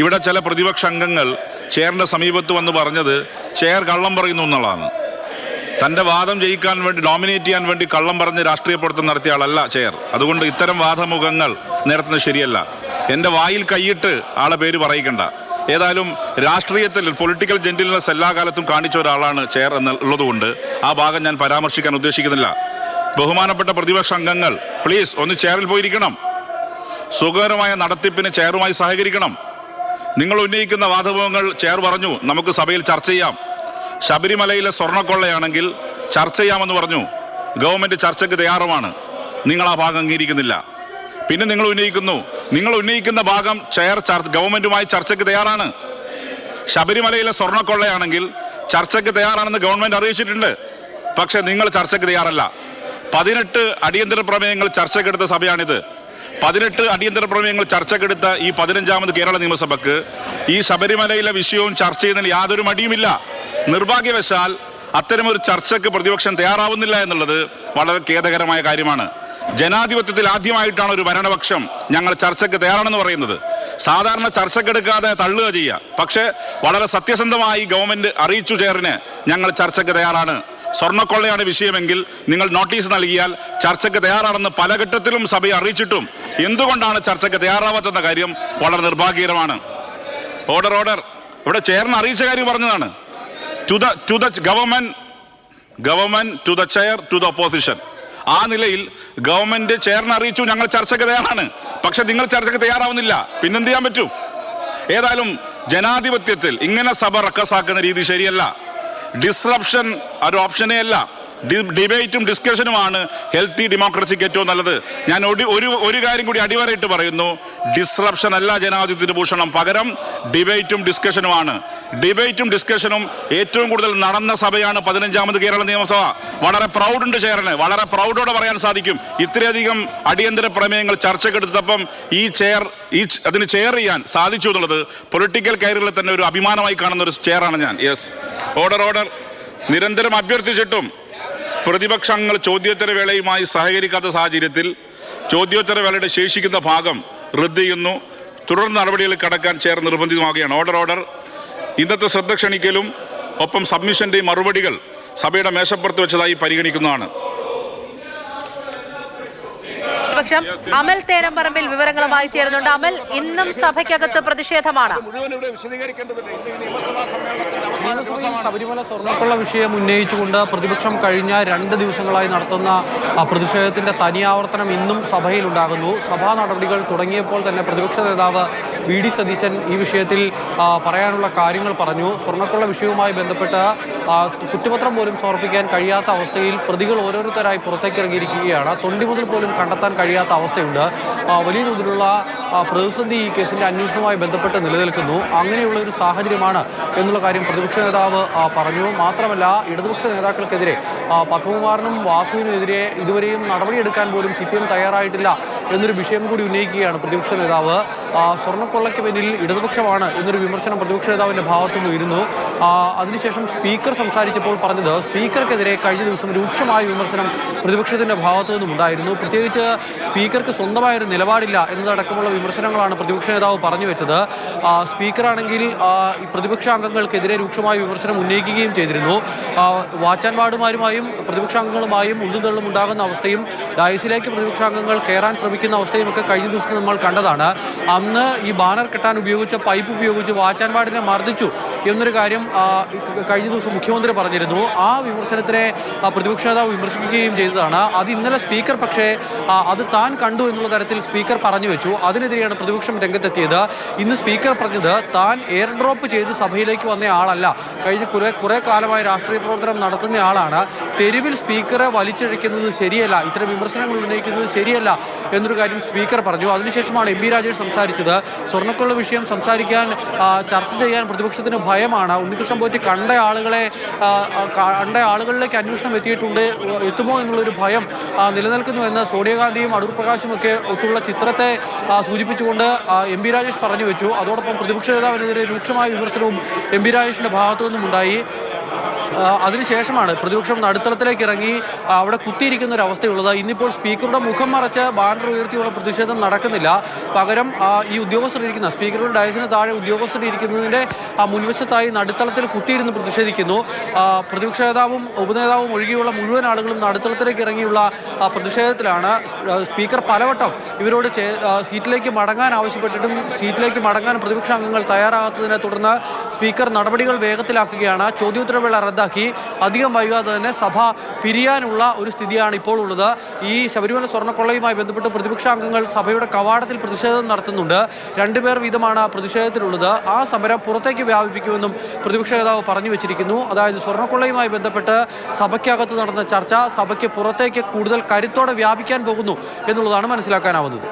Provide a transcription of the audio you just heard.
ഇവിടെ ചില പ്രതിപക്ഷ അംഗങ്ങൾ ചെയറിൻ്റെ സമീപത്ത് വന്ന് പറഞ്ഞത് ചെയർ കള്ളം പറയുന്നു എന്നുള്ളതാണ്. തൻ്റെ വാദം ജയിക്കാൻ വേണ്ടി, ഡോമിനേറ്റ് ചെയ്യാൻ വേണ്ടി കള്ളം പറഞ്ഞ് രാഷ്ട്രീയ പ്രവർത്തനം നടത്തിയ ആളല്ല ചെയർ. അതുകൊണ്ട് ഇത്തരം വാദമുഖങ്ങൾ നിരത്തുന്നത് ശരിയല്ല. എൻ്റെ വായിൽ കൈയിട്ട് ആളെ പേര് പറയിക്കണ്ട. ഏതായാലും രാഷ്ട്രീയത്തിൽ പൊളിറ്റിക്കൽ ജെന്റിൽനെസ് എല്ലാ കാലത്തും കാണിച്ച ഒരാളാണ് ചെയർ എന്നുള്ളതുകൊണ്ട് ആ ഭാഗം ഞാൻ പരാമർശിക്കാൻ ഉദ്ദേശിക്കുന്നില്ല. ബഹുമാനപ്പെട്ട പ്രതിപക്ഷ അംഗങ്ങൾ പ്ലീസ് ഒന്ന് ചെയറിൽ പോയിരിക്കണം. സുഖകരമായ നടത്തിപ്പിന് ചെയറുമായി സഹകരിക്കണം. നിങ്ങൾ ഉന്നയിക്കുന്ന വാദമുഖങ്ങൾ ചെയർ പറഞ്ഞു നമുക്ക് സഭയിൽ ചർച്ച ചെയ്യാം. ശബരിമലയിലെ സ്വർണ്ണക്കൊള്ളയാണെങ്കിൽ ചർച്ച ചെയ്യാമെന്ന് പറഞ്ഞു. ഗവൺമെൻറ് ചർച്ചയ്ക്ക് തയ്യാറുമാണ്. നിങ്ങൾ ആ ഭാഗം അംഗീകരിക്കുന്നില്ല. പിന്നെ നിങ്ങൾ ഉന്നയിക്കുന്ന ഭാഗം ചെയർ ഗവൺമെൻറ്റുമായി ചർച്ചയ്ക്ക് തയ്യാറാണ്. ശബരിമലയിലെ സ്വർണ്ണക്കൊള്ളയാണെങ്കിൽ ചർച്ചയ്ക്ക് തയ്യാറാണെന്ന് ഗവൺമെൻറ് അറിയിച്ചിട്ടുണ്ട്. പക്ഷേ നിങ്ങൾ ചർച്ചയ്ക്ക് തയ്യാറല്ല. 18 അടിയന്തര പ്രമേയങ്ങൾ ചർച്ചയ്ക്കെടുത്ത സഭയാണിത്. 18 അടിയന്തര പ്രമേയങ്ങൾ ചർച്ചയ്ക്കെടുത്ത ഈ 15ാമത് കേരള നിയമസഭയ്ക്ക് ഈ ശബരിമലയിലെ വിഷയവും ചർച്ച ചെയ്യുന്നതിന് യാതൊരു മടിയുമില്ല. നിർഭാഗ്യവശാൽ അത്തരമൊരു ചർച്ചയ്ക്ക് പ്രതിപക്ഷം തയ്യാറാവുന്നില്ല എന്നുള്ളത് വളരെ ഖേദകരമായ കാര്യമാണ്. ജനാധിപത്യത്തിൽ ആദ്യമായിട്ടാണ് ഒരു ഭരണപക്ഷം ഞങ്ങൾ ചർച്ചയ്ക്ക് തയ്യാറാണെന്ന് പറയുന്നത്. സാധാരണ ചർച്ചയ്ക്കെടുക്കാതെ തള്ളുക ചെയ്യുക. പക്ഷേ വളരെ സത്യസന്ധമായി ഗവൺമെൻറ് അറിയിച്ചു ചെയറിന് ഞങ്ങൾ ചർച്ചയ്ക്ക് തയ്യാറാണ്. സ്വർണ്ണക്കൊള്ളയാണ് വിഷയമെങ്കിൽ നിങ്ങൾ നോട്ടീസ് നൽകിയാൽ ചർച്ചയ്ക്ക് തയ്യാറാണെന്ന് പല ഘട്ടത്തിലും സഭയെ അറിയിച്ചിട്ടും എന്തുകൊണ്ടാണ് ചർച്ചയ്ക്ക് തയ്യാറാവാത്തെന്ന കാര്യം വളരെ നിർഭാഗ്യകരമാണ്. ഓർഡർ. ഇവിടെ ചെയറിന് അറിയിച്ച കാര്യം പറഞ്ഞതാണ്. To the government to the chair to the opposition. ആ നിലയിൽ ഗവൺമെന്റ് ചെയറിനെ അറിയിച്ചു ഞങ്ങൾ ചർച്ചയ്ക്ക് തയ്യാറാണ്. പക്ഷെ നിങ്ങൾ ചർച്ചയ്ക്ക് തയ്യാറാവുന്നില്ല. പിന്നെന്ത് ചെയ്യാൻ പറ്റും? ഏതായാലും ജനാധിപത്യത്തിൽ ഇങ്ങനെ സഭ റക്കസാക്കുന്ന രീതി ശരിയല്ല. ഡിസ്റപ്ഷൻ ഒരു ഓപ്ഷനേ അല്ല. ഡിബേറ്റും ഡിസ്കഷനുമാണ് ഹെൽത്തി ഡെമോക്രസിക്ക് ഏറ്റവും നല്ലത്. ഞാൻ ഒരു കാര്യം കൂടി അടിവരയിട്ട് പറയുന്നു. ഡിസ്റപ്ഷൻ അല്ല ജനാധിപത്യത്തിന് ഭൂഷണം. പകരം ഡിബേറ്റും ഡിസ്കഷനുമാണ്. ഡിബേറ്റും ഡിസ്കഷനും ഏറ്റവും കൂടുതൽ നടന്ന സഭയാണ് 15ാമത് കേരള നിയമസഭ. വളരെ പ്രൗഡുണ്ട് ചെയറിന്. വളരെ പ്രൗഡോടെ പറയാൻ സാധിക്കും ഇത്രയധികം അടിയന്തര പ്രമേയങ്ങൾ ചർച്ചക്കെടുത്തപ്പം അതിന് ചെയർ ചെയ്യാൻ സാധിച്ചു എന്നുള്ളത് പൊളിറ്റിക്കൽ കരിയറിൽ തന്നെ ഒരു അഭിമാനമായി കാണുന്ന ഒരു ചെയറാണ് ഞാൻ. Yes, order. നിരന്തരം അഭ്യർത്ഥിച്ചിട്ടും പ്രതിപക്ഷങ്ങൾ ചോദ്യോത്തരവേളയുമായി സഹകരിക്കാത്ത സാഹചര്യത്തിൽ ചോദ്യോത്തരവേളയുടെ ശേഷിക്കുന്ന ഭാഗം റദ്ദ് ചെയ്യുന്നു. തുടർ നടപടികളിൽ കടക്കാൻ ചെയർ നിർബന്ധിതമാവുകയാണ്. ഓർഡർ. ഇന്നത്തെ ശ്രദ്ധ ക്ഷണിക്കലും ഒപ്പം സബ്മിഷൻ്റെയും മറുപടികൾ സഭയുടെ മേശപ്പുറത്ത് വെച്ചതായി പരിഗണിക്കുന്നതാണ്. അമൽ തേരമ്പറമ്പിൽ വിവരങ്ങളുമായി ചേരുന്നുണ്ട്. അമൽ, ഇന്നും സഭയ്ക്കകത്ത് പ്രതിഷേധമാണ്. ശബരിമല സ്വർണ്ണക്കൊള്ള വിഷയം ഉന്നയിച്ചുകൊണ്ട് പ്രതിപക്ഷം കഴിഞ്ഞ 2 ദിവസങ്ങളായി നടത്തുന്ന പ്രതിഷേധത്തിന്റെ തനിയാവർത്തനം ഇന്നും സഭയിൽ ഉണ്ടാകുന്നു. സഭാ നടപടികൾ തുടങ്ങിയപ്പോൾ തന്നെ പ്രതിപക്ഷ നേതാവ് വി.ഡി. സതീശൻ ഈ വിഷയത്തിൽ പറയാനുള്ള കാര്യങ്ങൾ പറഞ്ഞു. സ്വർണ്ണക്കൊള്ള വിഷയവുമായി ബന്ധപ്പെട്ട് കുറ്റപത്രം പോലും സമർപ്പിക്കാൻ കഴിയാത്ത അവസ്ഥയിൽ പ്രതികൾ ഓരോരുത്തരായി പുറത്തേക്ക് ഇറങ്ങിയിരിക്കുകയാണ്. തൊണ്ടി മുതൽ പോലും കണ്ടെത്താൻ കഴിയാത്ത അവസ്ഥയുണ്ട്. വലിയ തോതിലുള്ള പ്രതിസന്ധി ഈ കേസിന്റെ അന്വേഷണവുമായി ബന്ധപ്പെട്ട് നിലനിൽക്കുന്നു. അങ്ങനെയുള്ള ഒരു സാഹചര്യമാണ് എന്നുള്ള കാര്യം പ്രതിപക്ഷ നേതാവ് പറഞ്ഞു. മാത്രമല്ല, ഇടതുപക്ഷ നേതാക്കൾക്കെതിരെ പത്മകുമാറിനും വാസുവിനുമെതിരെ ഇതുവരെയും നടപടിയെടുക്കാൻ പോലും CPM തയ്യാറായിട്ടില്ല എന്നൊരു വിഷയം കൂടി ഉന്നയിക്കുകയാണ് പ്രതിപക്ഷ നേതാവ്. സ്വർണ്ണക്കൊള്ളയ്ക്ക് പിന്നിൽ ഇടതുപക്ഷമാണ് എന്നൊരു വിമർശനം പ്രതിപക്ഷ നേതാവിൻ്റെ ഭാഗത്തുനിന്ന് വരുന്നു. അതിനുശേഷം സ്പീക്കർ സംസാരിച്ചപ്പോൾ പറഞ്ഞത് സ്പീക്കർക്കെതിരെ കഴിഞ്ഞ ദിവസം രൂക്ഷമായ വിമർശനം പ്രതിപക്ഷത്തിൻ്റെ ഭാഗത്തു നിന്നും ഉണ്ടായിരുന്നു. പ്രത്യേകിച്ച് സ്പീക്കർക്ക് സ്വന്തമായൊരു നിലപാടില്ല എന്നതടക്കമുള്ള വിമർശനങ്ങളാണ് പ്രതിപക്ഷ നേതാവ് പറഞ്ഞു വെച്ചത്. സ്പീക്കറാണെങ്കിൽ ഈ പ്രതിപക്ഷ അംഗങ്ങൾക്കെതിരെ രൂക്ഷമായ വിമർശനം ഉന്നയിക്കുകയും ചെയ്തിരുന്നു. വാച്ച് ആൻഡ് വാർഡുമാരുമായും പ്രതിപക്ഷാംഗങ്ങളുമായും ഉന്തുതള്ളും ഉണ്ടാകുന്ന അവസ്ഥയും ഡയസിലേക്ക് പ്രതിപക്ഷാംഗങ്ങൾ കയറാൻ ശ്രമിക്കുന്ന അവസ്ഥയും ഒക്കെ കഴിഞ്ഞ ദിവസം നമ്മൾ കണ്ടതാണ്. അന്ന് ഈ ബാനർ കെട്ടാൻ ഉപയോഗിച്ച പൈപ്പ് ഉപയോഗിച്ച് വാച്ച് ആൻഡ് വാർഡിനെ മർദ്ദിച്ചു എന്നൊരു കാര്യം കഴിഞ്ഞ ദിവസം മുഖ്യമന്ത്രി പറഞ്ഞിരുന്നു. ആ വിമർശനത്തിനെ പ്രതിപക്ഷ നേതാവ് വിമർശിക്കുകയും ചെയ്തതാണ്. അത് ഇന്നലെ സ്പീക്കർ പക്ഷേ അത് താൻ കണ്ടു എന്നുള്ള തരത്തിൽ സ്പീക്കർ പറഞ്ഞു വെച്ചു. അതിനെതിരെയാണ് പ്രതിപക്ഷം രംഗത്തെത്തിയത്. ഇന്ന് സ്പീക്കർ പറഞ്ഞത് താൻ എയർ ഡ്രോപ്പ് ചെയ്ത് സഭയിലേക്ക് വന്ന ആളല്ല, കഴിഞ്ഞ കുറേ കാലമായി രാഷ്ട്രീയ പ്രവർത്തനം നടത്തുന്ന ആളാണ്. തെരുവിൽ സ്പീക്കറെ വലിച്ചിഴക്കുന്നത് ശരിയല്ല, ഇത്തരം വിമർശനങ്ങൾ ഉന്നയിക്കുന്നത് ശരിയല്ല എന്നൊരു കാര്യം സ്പീക്കർ പറഞ്ഞു. അതിനുശേഷമാണ് എം പി രാജേഷ് സംസാരിച്ചത്. സ്വർണ്ണക്കൊള്ള വിഷയം സംസാരിക്കാൻ ചർച്ച ചെയ്യാൻ പ്രതിപക്ഷത്തിന് ഭയമാണ്. ഉണ്ണികൃഷ്ണൻ പോറ്റി കണ്ട ആളുകളിലേക്ക് അന്വേഷണം എത്തുമോ എന്നുള്ളൊരു ഭയം നിലനിൽക്കുന്നു എന്ന് സോണിയാഗാന്ധിയും അടൂർ പ്രകാശും ഒക്കെ ഒത്തുള്ള ചിത്രത്തെ സൂചിപ്പിച്ചുകൊണ്ട് എം പി രാജേഷ് പറഞ്ഞു വെച്ചു. അതോടൊപ്പം പ്രതിപക്ഷ നേതാവിനെതിരെ രൂക്ഷമായ വിമർശനവും എം പി രാജേഷിന്റെ ഭാഗത്തു നിന്നും ഉണ്ടായി. അതിനുശേഷമാണ് പ്രതിപക്ഷം നടുത്തളത്തിലേക്ക് ഇറങ്ങി അവിടെ കുത്തിയിരിക്കുന്ന ഒരു അവസ്ഥയുള്ളത്. ഇന്നിപ്പോൾ സ്പീക്കറുടെ മുഖം മറച്ച് ബാനർ ഉയർത്തിയുള്ള പ്രതിഷേധം നടക്കുന്നില്ല. പകരം ഈ ഉദ്യോഗസ്ഥരിരിക്കുന്ന സ്പീക്കറുടെ ഡയസിന് താഴെ ഉദ്യോഗസ്ഥരിരിക്കുന്നതിൻ്റെ മുൻവശത്തായി നടുത്തളത്തിൽ കുത്തിയിരുന്ന് പ്രതിഷേധിക്കുന്നു. പ്രതിപക്ഷ നേതാവും ഉപനേതാവും ഒഴികെയുള്ള മുഴുവൻ ആളുകളും നടുത്തളത്തിലേക്ക് ഇറങ്ങിയുള്ള പ്രതിഷേധത്തിലാണ്. സ്പീക്കർ പലവട്ടം ഇവരോട് സീറ്റിലേക്ക് മടങ്ങാൻ ആവശ്യപ്പെട്ടിട്ടും സീറ്റിലേക്ക് മടങ്ങാൻ പ്രതിപക്ഷ അംഗങ്ങൾ തയ്യാറാകാത്തതിനെ തുടർന്ന് സ്പീക്കർ നടപടികൾ വേഗത്തിലാക്കുകയാണ്. ചോദ്യോത്തരവേള റദ്ദാക്കി അധികം വൈകാതെ തന്നെ സഭ പിരിയാനുള്ള ഒരു സ്ഥിതിയാണ് ഇപ്പോൾ ഉള്ളത്. ഈ ശബരിമല സ്വർണ്ണക്കൊള്ളയുമായി ബന്ധപ്പെട്ട് പ്രതിപക്ഷ അംഗങ്ങൾ സഭയുടെ കവാടത്തിൽ പ്രതിഷേധം നടത്തുന്നുണ്ട്. 2 പേർ വീതമാണ് പ്രതിഷേധത്തിലുള്ളത്. ആ സമരം പുറത്തേക്ക് വ്യാപിപ്പിക്കുമെന്നും പ്രതിപക്ഷ നേതാവ് പറഞ്ഞു വെച്ചിരിക്കുന്നു. അതായത് സ്വർണ്ണക്കൊള്ളയുമായി ബന്ധപ്പെട്ട് സഭയ്ക്കകത്ത് നടന്ന ചർച്ച സഭയ്ക്ക് പുറത്തേക്ക് കൂടുതൽ കരുത്തോടെ വ്യാപിക്കാൻ പോകുന്നു എന്നുള്ളതാണ് മനസ്സിലാക്കാനാവുന്നത്.